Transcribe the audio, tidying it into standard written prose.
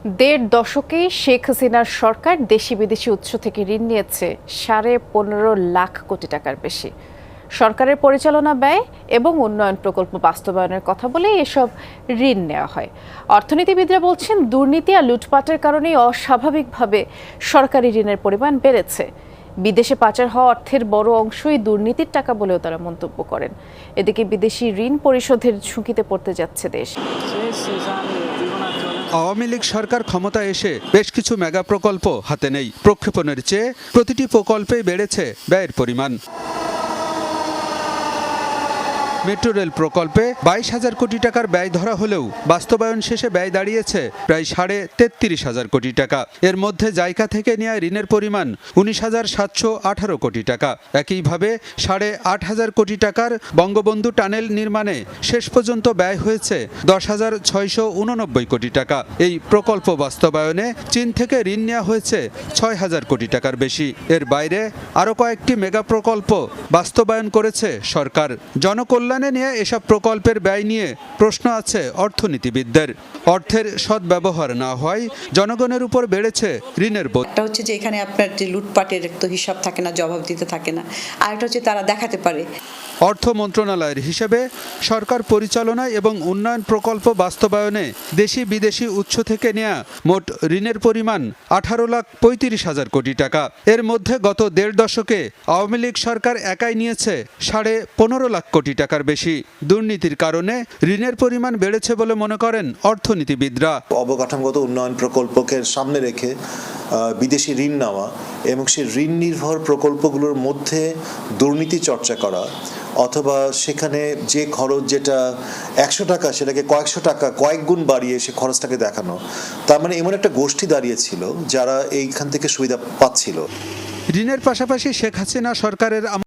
দেড় দশকেই শেখ হাসিনার সরকার দেশি বিদেশি উৎস থেকে ঋণ নিয়েছে 15.5 কোটি টাকার বেশি। সরকারের পরিচালনা ব্যয় এবং উন্নয়ন প্রকল্প বাস্তবায়নের কথা বলেই এসব ঋণ নেওয়া হয়। অর্থনীতিবিদরা বলছেন, দুর্নীতি আর লুটপাটের কারণেই অস্বাভাবিকভাবে সরকারি ঋণের পরিমাণ বেড়েছে। বিদেশে পাচার হওয়া অর্থের বড় অংশই দুর্নীতির টাকা বলেও তারা মন্তব্য করেন। এদিকে বিদেশি ঋণ পরিশোধের ঝুঁকিতে পড়তে যাচ্ছে দেশ। আওয়ামী লীগ সরকার ক্ষমতায় এসে বেশ কিছু মেগা প্রকল্প হাতে নেই। প্রক্ষেপণের চেয়ে প্রতিটি প্রকল্পেই বেড়েছে ব্যয়ের পরিমাণ। মেট্রো রেল প্রকল্পে 22,000 কোটি টাকার ব্যয় ধরা হলেও বাস্তবায়ন শেষে ব্যয় দাঁড়িয়েছে প্রায় 33,500 কোটি টাকা। এর মধ্যে জাইকা থেকে নেওয়া ঋণের পরিমাণ 19,718 কোটি টাকা। একইভাবে 8,500 কোটি টাকার বঙ্গবন্ধু টানেল নির্মাণে শেষ পর্যন্ত ব্যয় হয়েছে 10,689 কোটি টাকা। এই প্রকল্প বাস্তবায়নে চীন থেকে ঋণ নেওয়া হয়েছে 6,000 কোটি টাকার বেশি। এর বাইরে আরও কয়েকটি মেগা প্রকল্প বাস্তবায়ন করেছে সরকার। জনকল্যাণে নিয়ে এসব প্রকল্পের ব্যয় নিয়ে প্রশ্ন আছে অর্থনীতিবিদদের। অর্থের সদ্ব্যবহার না হওয়ায় জনগণের উপর বেড়েছে ঋণের বোঝা। একটা হচ্ছে যে এখানে আপনার যে লুটপাটের তো হিসাব থাকে না, জবাব দিতে থাকে না। আরেকটা হচ্ছে তারা দেখাতে পারে। অর্থ মন্ত্রণালয়ের হিসেবে সরকার পরিচালনায় এবং উন্নয়ন প্রকল্প বাস্তবায়নে দেশি বিদেশি উৎস থেকে নেওয়া মোট ঋণের পরিমাণ 18,35,000 কোটি টাকা। এর মধ্যে গত দেড় দশকে আওয়ামী লীগ সরকার একাই নিয়েছে 15.5 কোটি টাকার বেশি। দুর্নীতির কারণে ঋণের পরিমাণ বেড়েছে বলে মনে করেন অর্থনীতিবিদরা। অবকাঠামোগত উন্নয়ন প্রকল্পকে সামনে রেখে বিদেশি ঋণ নেওয়া এবং সেই ঋণ নির্ভর প্রকল্পগুলোর মধ্যে দুর্নীতি চর্চা করা, অথবা সেখানে যে খরচ যেটা 100 টাকা সেটাকে কয়েকশো টাকা কয়েক গুণ বাড়িয়ে সে খরচটাকে দেখানো, তার মানে এমন একটা গোষ্ঠী দাঁড়িয়েছিল যারা এইখান থেকে সুবিধা পাচ্ছিল। ঋণের পাশাপাশি শেখ হাসিনা সরকারের